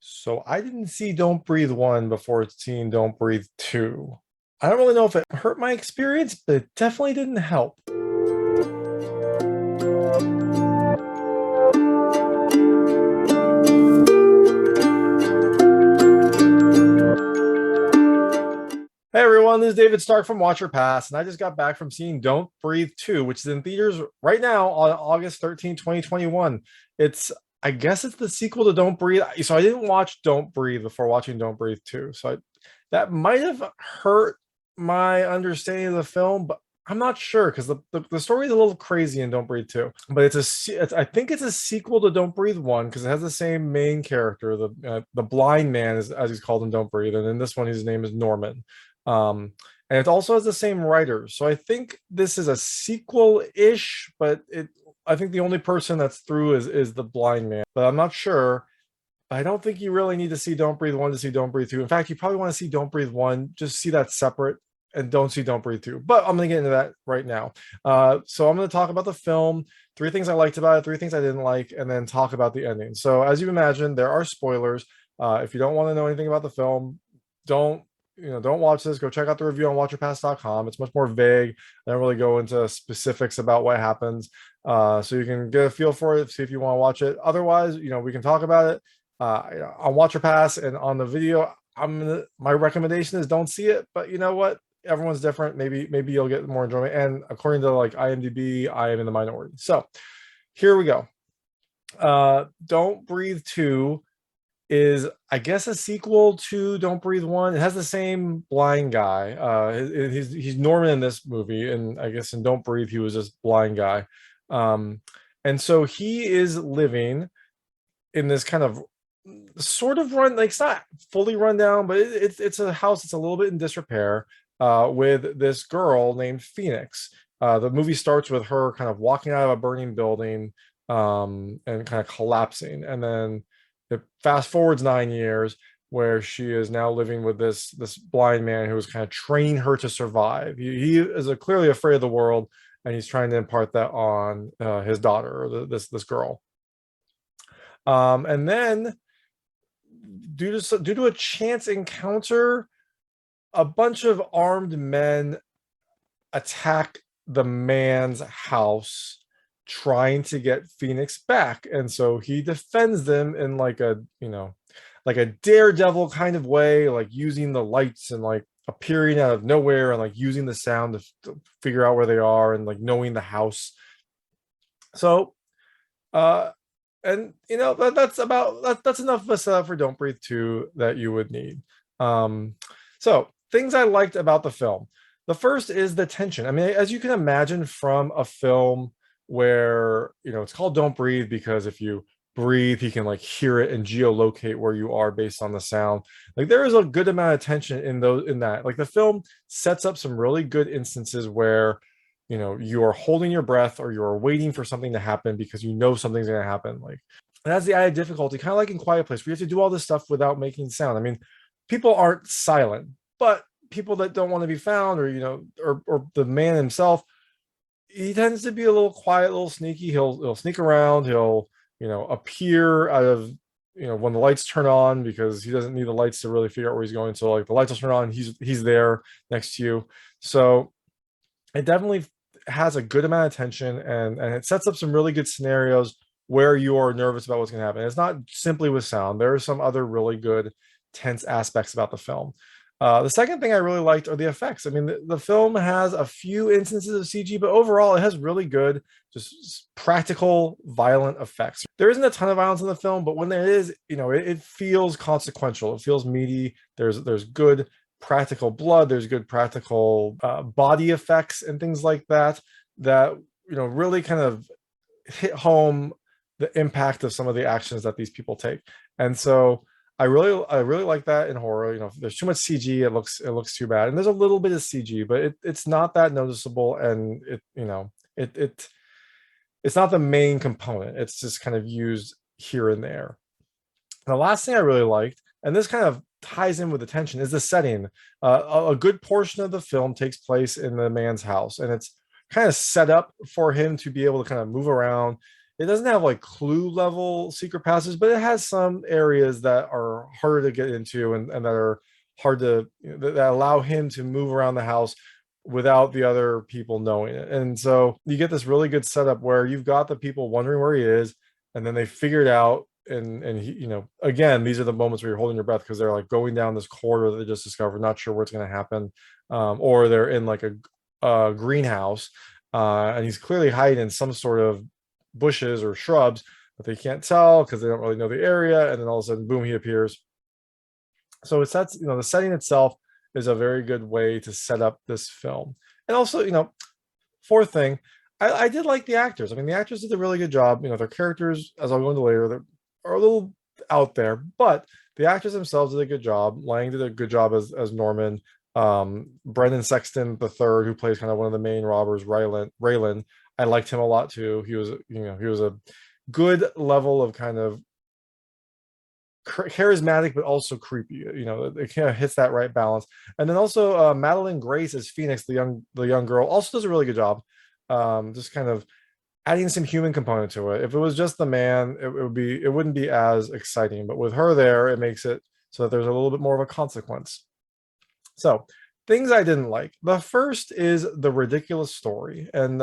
So I didn't see Don't Breathe 1 before seeing Don't Breathe 2. I don't really know if it hurt my experience, but it definitely didn't help. Hey everyone, this is David Stark from Watcher Pass, and I just got back from seeing Don't Breathe 2, which is in theaters right now on August 13th, 2021. It's I guess it's the sequel to Don't Breathe. So I didn't watch Don't Breathe before watching Don't Breathe 2. That might have hurt my understanding of the film, but I'm not sure because the story is a little crazy in Don't Breathe 2. But I think it's a sequel to Don't Breathe 1 because it has the same main character, the blind man, as he's called in Don't Breathe. And in this one, his name is Norman. And it also has the same writers. So I think this is a sequel-ish, but I think the only person that's through is the blind man. But I'm not sure. I don't think you really need to see Don't Breathe 1 to see Don't Breathe 2. In fact, you probably want to see Don't Breathe 1, just see that separate and don't see Don't Breathe 2. But I'm going to get into that right now. So I'm going to talk about the film, three things I liked about it, three things I didn't like, and then talk about the ending. So as you imagine, there are spoilers. If you don't want to know anything about the film, don't don't watch this. Go check out the review on watcherpass.com. It's much more vague. I don't really go into specifics about what happens. So you can get a feel for it, see if you want to watch it. Otherwise, we can talk about it on Watcher Pass and on the video. My recommendation is don't see it, but you know what? Everyone's different. Maybe you'll get more enjoyment. And according to like IMDb, I am in the minority. So here we go. Don't Breathe 2 is, I guess, a sequel to Don't Breathe 1. It has the same blind guy. He's Norman in this movie, and I guess in Don't Breathe he was this blind guy. And so he is living in this kind of sort of run, like it's not fully run down, but it's a house that's a little bit in disrepair, with this girl named Phoenix. The movie starts with her kind of walking out of a burning building, and kind of collapsing, and then it fast forwards 9 years where she is now living with this blind man who is kind of training her to survive. He is clearly afraid of the world, and he's trying to impart that on his daughter, or this girl. And then due to a chance encounter, a bunch of armed men attack the man's house trying to get Phoenix back, and so he defends them in like a daredevil kind of way, like using the lights and like appearing out of nowhere and like using the sound to figure out where they are and like knowing the house. So and that's enough of a setup for Don't Breathe 2 that you would need. So things I liked about the film. The first is the tension. I mean, as you can imagine from a film where it's called Don't Breathe because if you breathe he can like hear it and geolocate where you are based on the sound. Like there is a good amount of tension in that. Like the film sets up some really good instances where you are holding your breath or you are waiting for something to happen because something's going to happen. Like it has the added difficulty, kind of like in Quiet Place, where you have to do all this stuff without making sound. I mean, people aren't silent, but people that don't want to be found, or the man himself, he tends to be a little quiet, a little sneaky. He'll sneak around. He'll appear out of when the lights turn on, because he doesn't need the lights to really figure out where he's going. So like the lights will turn on, he's there next to you. So it definitely has a good amount of tension, and it sets up some really good scenarios where you are nervous about what's going to happen. It's not simply with sound. There are some other really good tense aspects about the film. The second thing I really liked are the effects. I mean, the film has a few instances of CG, but overall it has really good, just practical, violent effects. There isn't a ton of violence in the film, but when there is, it feels consequential. It feels meaty. There's good practical blood. There's good practical body effects and things like that really kind of hit home the impact of some of the actions that these people take. And so I really like that in horror. If there's too much CG, it looks too bad. And there's a little bit of CG, but it's not that noticeable, and it's not the main component. It's just kind of used here and there. The last thing I really liked, and this kind of ties in with the tension, is the setting. A good portion of the film takes place in the man's house, and it's kind of set up for him to be able to kind of move around. it doesn't have like clue level secret passages, but it has some areas that are harder to get into, and that are hard to, that allow him to move around the house without the other people knowing it. And so you get this really good setup where you've got the people wondering where he is, and then they figure it out. And he, again, these are the moments where you're holding your breath because they're like going down this corridor that they just discovered, not sure what's going to happen. Or they're in like a greenhouse, and he's clearly hiding in some sort of bushes or shrubs, but they can't tell because they don't really know the area. And then all of a sudden, boom, he appears. So it sets, the setting itself is a very good way to set up this film. And also, fourth thing, I did like the actors. I mean, the actors did a really good job. Their characters, as I'll go into later, are a little out there, but the actors themselves did a good job. Lang did a good job as Norman. Brendan Sexton III, who plays kind of one of the main robbers, Raylan, I liked him a lot too. He was a good level of kind of charismatic but also creepy. It kind of hits that right balance. And then also Madelyn Grace as Phoenix, the young girl, also does a really good job. Just kind of adding some human component to it. If it was just the man, it wouldn't be as exciting, but with her there, it makes it so that there's a little bit more of a consequence. So things I didn't like. The first is the ridiculous story, and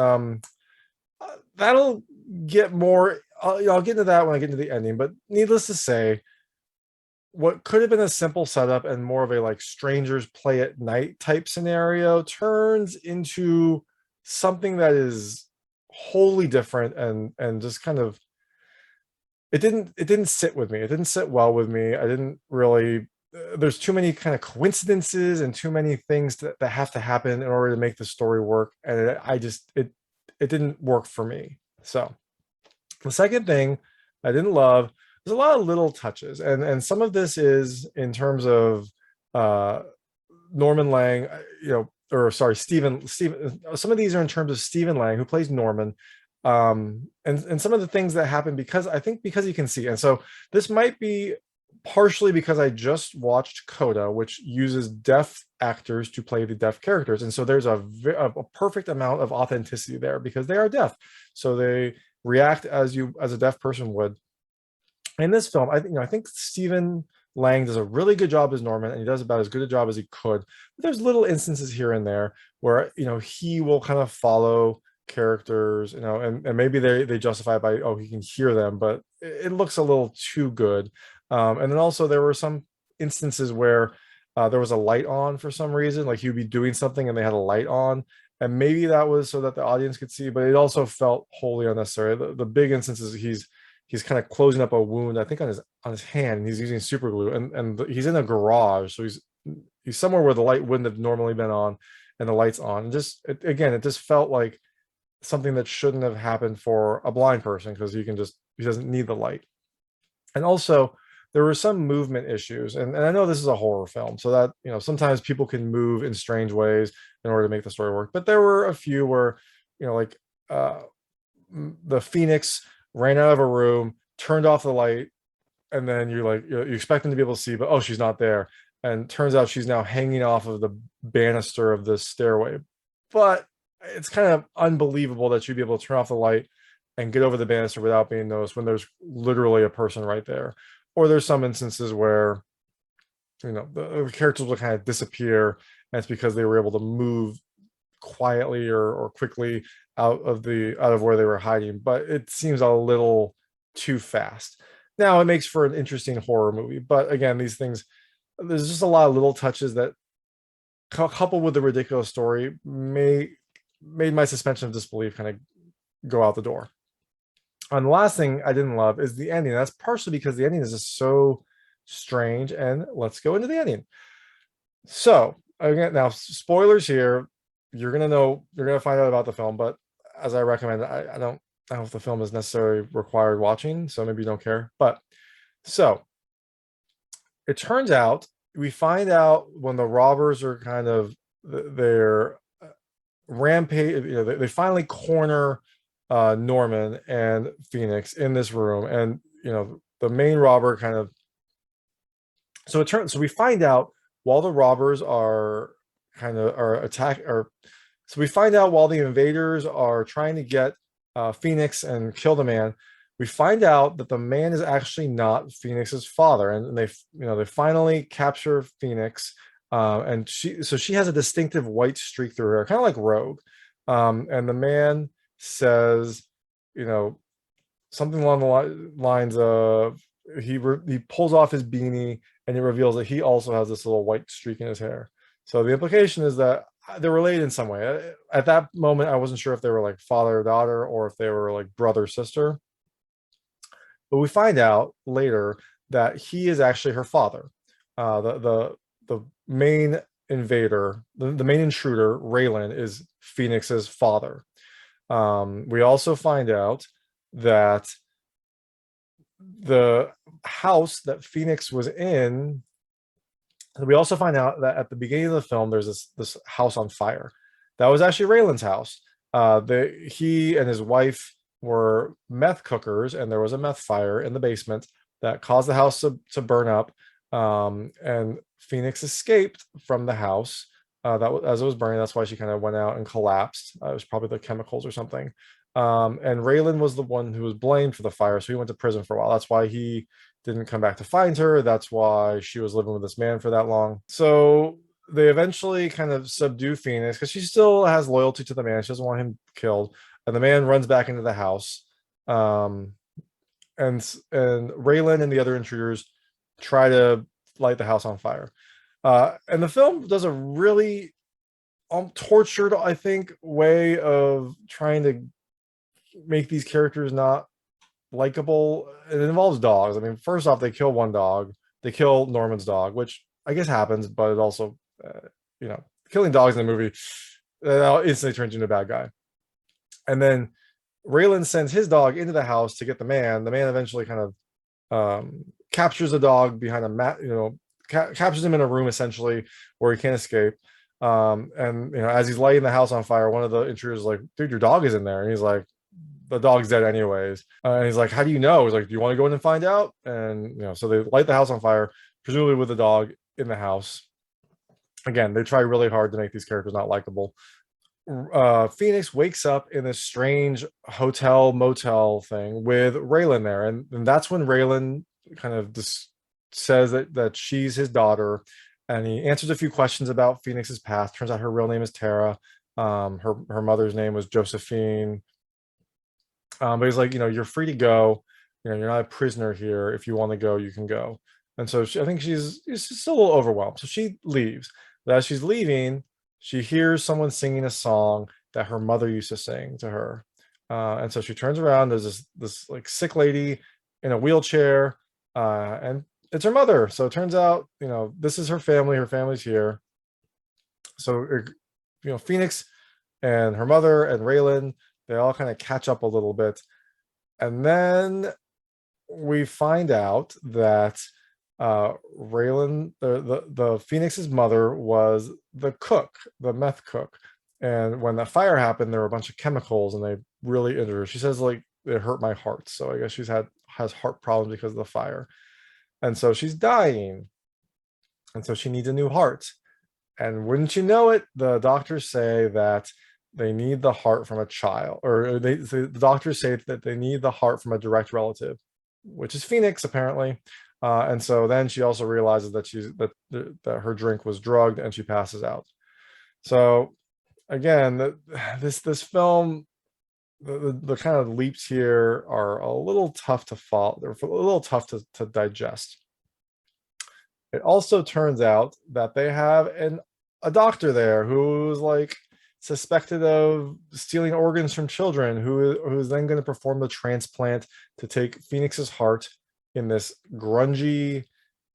that'll get more. I'll get into that when I get into the ending. But needless to say, what could have been a simple setup and more of a like strangers play at night type scenario turns into something that is wholly different, and just kind of, it didn't sit with me. It didn't sit well with me. I didn't really, there's too many kind of coincidences and too many things that have to happen in order to make the story work, and it didn't work for me. So the second thing I didn't love, there's a lot of little touches, and some of this is in terms of Norman Lang, or sorry, Stephen. Some of these are in terms of Stephen Lang, who plays Norman, and some of the things that happen because you can see. And so this might be partially because I just watched Coda, which uses deaf actors to play the deaf characters, and so there's a perfect amount of authenticity there because they are deaf, so they react as a deaf person would. In this film, I think Stephen Lang does a really good job as Norman, and he does about as good a job as he could. But there's little instances here and there where he will kind of follow characters, and maybe they justify it by, oh, he can hear them, but it looks a little too good. And then also there were some instances where there was a light on for some reason, like he would be doing something and they had a light on, and maybe that was so that the audience could see, but it also felt wholly unnecessary. The big instances, he's kind of closing up a wound, I think on his hand, and he's using super glue, and he's in a garage, so he's somewhere where the light wouldn't have normally been on, and the light's on. And it just felt like something that shouldn't have happened for a blind person, because he doesn't need the light. And also there were some movement issues, and I know this is a horror film, so that sometimes people can move in strange ways in order to make the story work, but there were a few where like the Phoenix ran out of a room, turned off the light, and then you expect them to be able to see, but oh, she's not there, and turns out she's now hanging off of the banister of this stairway. But it's kind of unbelievable that you'd be able to turn off the light and get over the banister without being noticed when there's literally a person right there. Or there's some instances where the characters will kind of disappear, and it's because they were able to move quietly or quickly out of where they were hiding, but it seems a little too fast. Now it makes for an interesting horror movie, but again, these things, there's just a lot of little touches that, coupled with the ridiculous story, made my suspension of disbelief kind of go out the door. And the last thing I didn't love is the ending. That's partially because the ending is just so strange, and let's go into the ending. So again, now spoilers here. You're gonna find out about the film, but as I recommend, I don't know if the film is necessarily required watching, so maybe you don't care. But so it turns out, we find out when the robbers are kind of their rampage, they finally corner Norman and Phoenix in this room, and the main robber kind of, so we find out while the robbers are so we find out while the invaders are trying to get Phoenix and kill the man. We find out that the man is actually not Phoenix's father, and they finally capture Phoenix, and she has a distinctive white streak through her hair, kind of like Rogue. And the man says, you know, something along the lines of he pulls off his beanie and it reveals that he also has this little white streak in his hair. So the implication is that they're related in some way. At that moment, I wasn't sure if they were like father or daughter or if they were like brother sister. But we find out later that he is actually her father. The main invader, the main intruder, Raylan, is Phoenix's father. We also find out that the house that Phoenix was in, we also find out that at the beginning of the film, there's this house on fire. That was actually Raylan's house. He and his wife were meth cookers, and there was a meth fire in the basement that caused the house to burn up. And Phoenix escaped from the house as it was burning. That's why she kind of went out and collapsed. It was probably the chemicals or something. And Raylan was the one who was blamed for the fire, so he went to prison for a while. That's why he didn't come back to find her. That's why she was living with this man for that long. So they eventually kind of subdue Phoenix because she still has loyalty to the man. She doesn't want him killed. And the man runs back into the house. And Raylan and the other intruders try to light the house on fire. And the film does a really tortured, I think, way of trying to make these characters not likable. It involves dogs. I mean, first off, they kill one dog. They kill Norman's dog, which I guess happens, but it also, killing dogs in the movie instantly turns you into a bad guy. And then Raylan sends his dog into the house to get the man. The man eventually kind of captures the dog behind a mat, captures him in a room essentially where he can't escape. And as he's lighting the house on fire, one of the intruders is like, "Dude, your dog is in there." And he's like, "The dog's dead anyways." And he's like, "How do you know?" He's like, "Do you want to go in and find out?" And so they light the house on fire, presumably with the dog in the house. Again, they try really hard to make these characters not likable. Phoenix wakes up in this strange hotel motel thing with Raylan there, and that's when Raylan kind of says that she's his daughter, and he answers a few questions about Phoenix's past. Turns out her real name is Tara. Her mother's name was Josephine. But he's like, you're free to go. You're not a prisoner here. If you want to go, you can go. And so I think she's still a little overwhelmed. So she leaves. But as she's leaving, she hears someone singing a song that her mother used to sing to her. And so she turns around. There's this like sick lady in a wheelchair, and it's her mother. So it turns out, this is her family. Her family's here. So, Phoenix and her mother and Raylan, they all kind of catch up a little bit. And then we find out that Raylan, the Phoenix's mother, was the cook, the meth cook. And when the fire happened, there were a bunch of chemicals and they really injured her. She says, like, it hurt my heart. So I guess has heart problems because of the fire. And so she's dying. And so she needs a new heart. And wouldn't you know it, the doctors say that they need the heart from a child, or the doctors say that they need the heart from a direct relative, which is Phoenix, apparently. And so then she also realizes that that her drink was drugged and she passes out. So again, this film, the kind of leaps here are a little tough to follow. They're a little tough to digest. It also turns out that they have a doctor there who's like suspected of stealing organs from children, who's then going to perform the transplant to take Phoenix's heart in this grungy,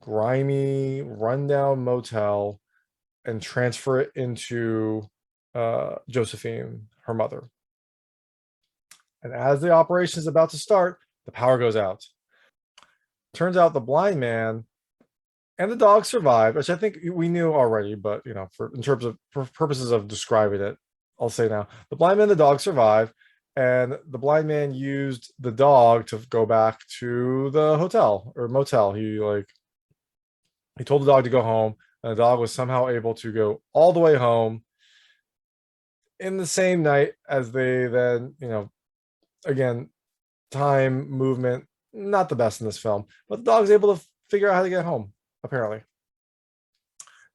grimy, rundown motel and transfer it into Josephine, her mother. And as the operation is about to start, the power goes out. Turns out the blind man and the dog survived, which I think we knew already, but for purposes of describing it, I'll say now, the blind man and the dog survived, and the blind man used the dog to go back to the hotel or motel. He told the dog to go home, and the dog was somehow able to go all the way home in the same night as they then, again, time, movement, not the best in this film, but the dog's able to figure out how to get home, apparently.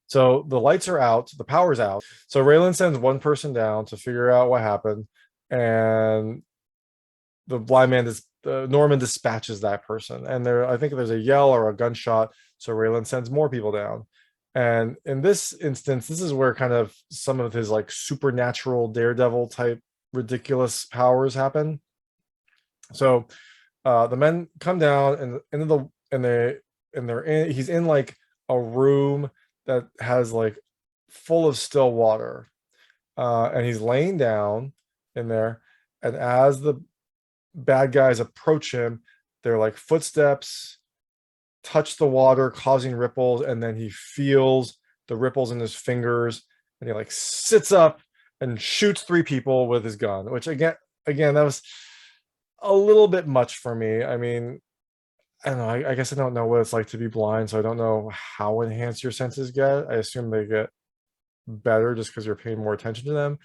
So the lights are out, the power's out. So Raylan sends one person down to figure out what happened, and the blind man Norman dispatches that person. And I think there's a yell or a gunshot. So Raylan sends more people down. And in this instance, this is where kind of some of his like supernatural daredevil type ridiculous powers happen. So the men come down and into the and they're in he's in like a room that has like full of still water. And he's laying down in there. And as the bad guys approach him, they're like footsteps touch the water, causing ripples, and then he feels the ripples in his fingers, and he like sits up and shoots 3 people with his gun, which again that was a little bit much for me. I mean, I don't know. I guess I don't know what it's like to be blind, so I don't know how enhanced your senses get. I assume they get better just because you're paying more attention to them.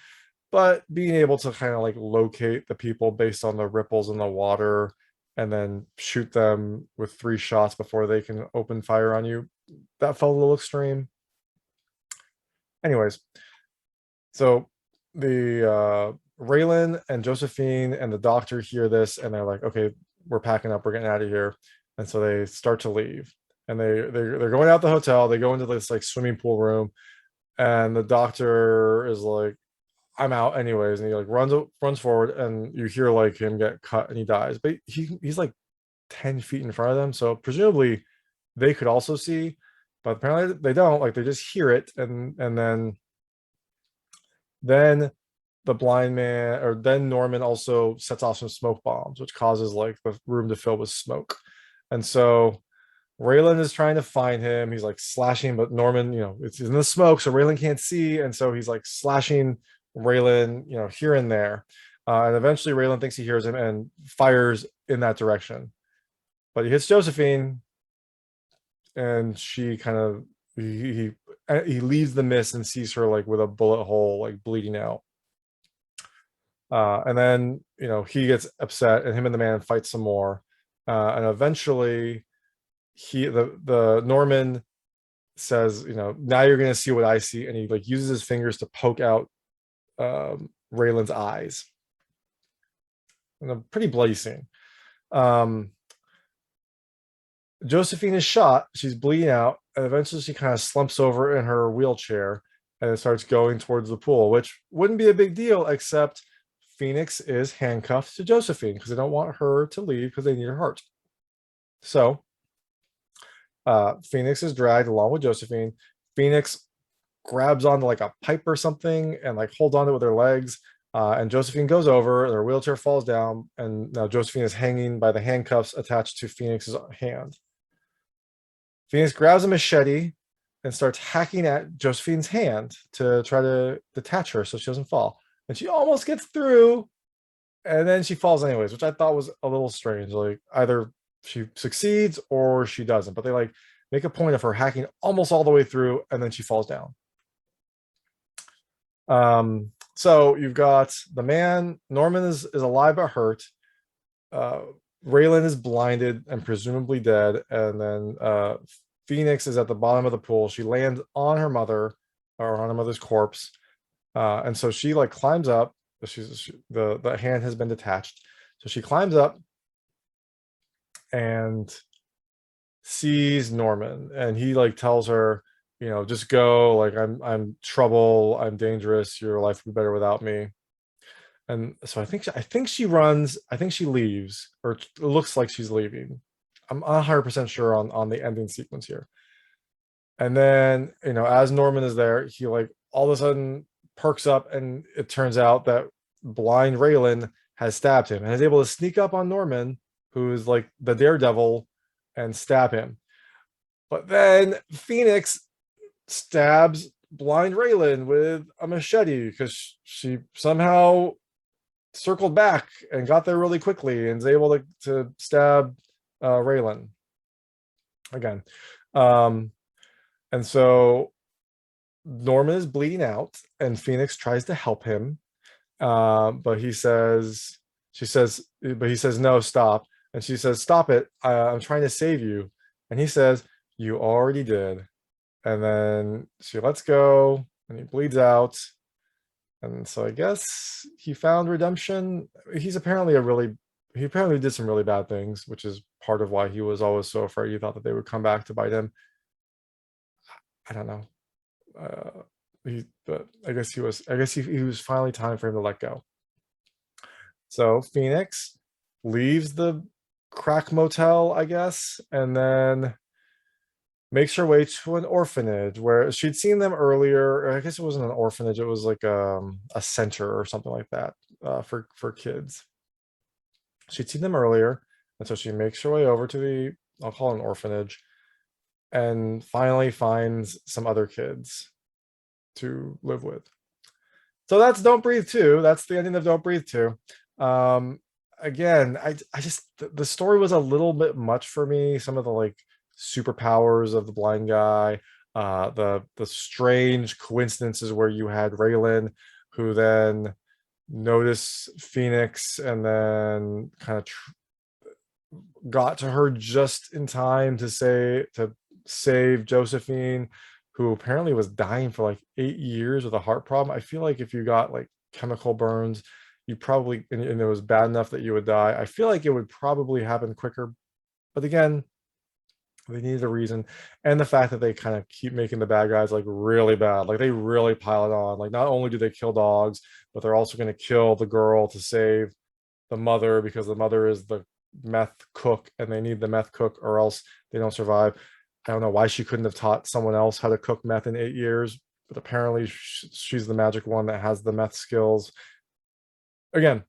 But being able to kind of like locate the people based on the ripples in the water and then shoot them with 3 shots before they can open fire on you, that felt a little extreme. Anyways, so the Raylan and Josephine and the doctor hear this and they're like, okay, we're packing up, we're getting out of here. And so they start to leave. And they're going out the hotel, they go into this like swimming pool room, and the doctor is like, I'm out anyways, and he like runs forward, and you hear like him get cut and he dies, but he's like 10 feet in front of them, so presumably they could also see, but apparently they don't. Like they just hear it, and then the blind man, or then Norman also sets off some smoke bombs, which causes like the room to fill with smoke. And so Raylan is trying to find him. He's like slashing, but Norman, it's in the smoke, so Raylan can't see, and so he's like slashing Raylan, here and there. And eventually Raylan thinks he hears him and fires in that direction. But he hits Josephine, and she kind of he leaves the mist and sees her like with a bullet hole, like bleeding out. And then he gets upset, and him and the man fight some more. And eventually the Norman says, now you're gonna see what I see, and he like uses his fingers to poke out Raylan's eyes, and a pretty bloody scene. Josephine is shot, she's bleeding out, and eventually she kind of slumps over in her wheelchair and starts going towards the pool, which wouldn't be a big deal, except Phoenix is handcuffed to Josephine because they don't want her to leave because they need her heart. So Phoenix is dragged along with Josephine. Phoenix grabs onto like a pipe or something and like holds onto it with her legs. And Josephine goes over, and her wheelchair falls down, and now Josephine is hanging by the handcuffs attached to Phoenix's hand. Phoenix grabs a machete and starts hacking at Josephine's hand to try to detach her so she doesn't fall. And she almost gets through, and then she falls anyways, which I thought was a little strange. Like either she succeeds or she doesn't, but they like make a point of her hacking almost all the way through, and then she falls down. So you've got the man, Norman is alive but hurt. Raylan is blinded and presumably dead, and then Phoenix is at the bottom of the pool. She lands on her mother, or on her mother's corpse, and so she like climbs up. The hand has been detached, so she climbs up and sees Norman, and he like tells her, just go, like I'm trouble, I'm dangerous, your life would be better without me. And so I think she runs, I think she leaves, or it looks like she's leaving. I'm 100% sure on the ending sequence here. And then, as Norman is there, he like all of a sudden perks up, and it turns out that blind Raylan has stabbed him and is able to sneak up on Norman, who is like the daredevil, and stab him. But then Phoenix stabs blind Raylan with a machete because she somehow circled back and got there really quickly and is able to stab Raylan again. And so Norman is bleeding out, and Phoenix tries to help him, but he says, She says, but he says, no, stop. And she says, stop it. I'm trying to save you. And he says, you already did. And then she lets go and he bleeds out. And so I guess he found redemption. He apparently did some really bad things, which is part of why he was always so afraid. He thought that they would come back to bite him. I don't know. But I guess he was finally time for him to let go. So Phoenix leaves the crack motel, I guess, and then makes her way to an orphanage where she'd seen them earlier. I guess it wasn't an orphanage; it was like a center or something like that for kids. She'd seen them earlier, and so she makes her way over to the, I'll call it an orphanage, and finally finds some other kids to live with. So that's Don't Breathe 2. That's the ending of Don't Breathe 2. Again, I just the story was a little bit much for me. Some of the like superpowers of the blind guy, the strange coincidences where you had Raylan, who then noticed Phoenix and then kind of got to her just in time to save Josephine, who apparently was dying for like 8 years with a heart problem. I feel like if you got like chemical burns, you probably, and it was bad enough that you would die, I feel like it would probably happen quicker. But again, they needed a reason. And the fact that they kind of keep making the bad guys like really bad, like they really pile it on. Like not only do they kill dogs, but they're also going to kill the girl to save the mother, because the mother is the meth cook and they need the meth cook or else they don't survive. I don't know why she couldn't have taught someone else how to cook meth in 8 years, but apparently she's the magic one that has the meth skills. Again,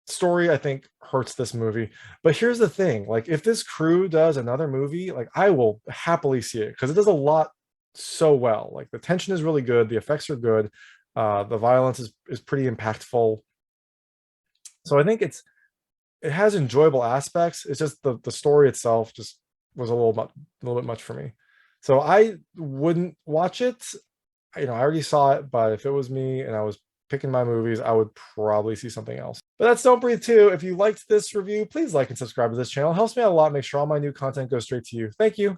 story I think hurts this movie. But here's the thing, like if this crew does another movie, like I will happily see it because it does a lot so well. Like the tension is really good, the effects are good, the violence is pretty impactful. So I think it has enjoyable aspects. It's just the story itself just was a little bit much for me. So I wouldn't watch it. I already saw it, but if it was me and I was picking my movies, I would probably see something else. But that's Don't Breathe 2. If you liked this review, please like and subscribe to this channel. It helps me out a lot. Make sure all my new content goes straight to you. Thank you.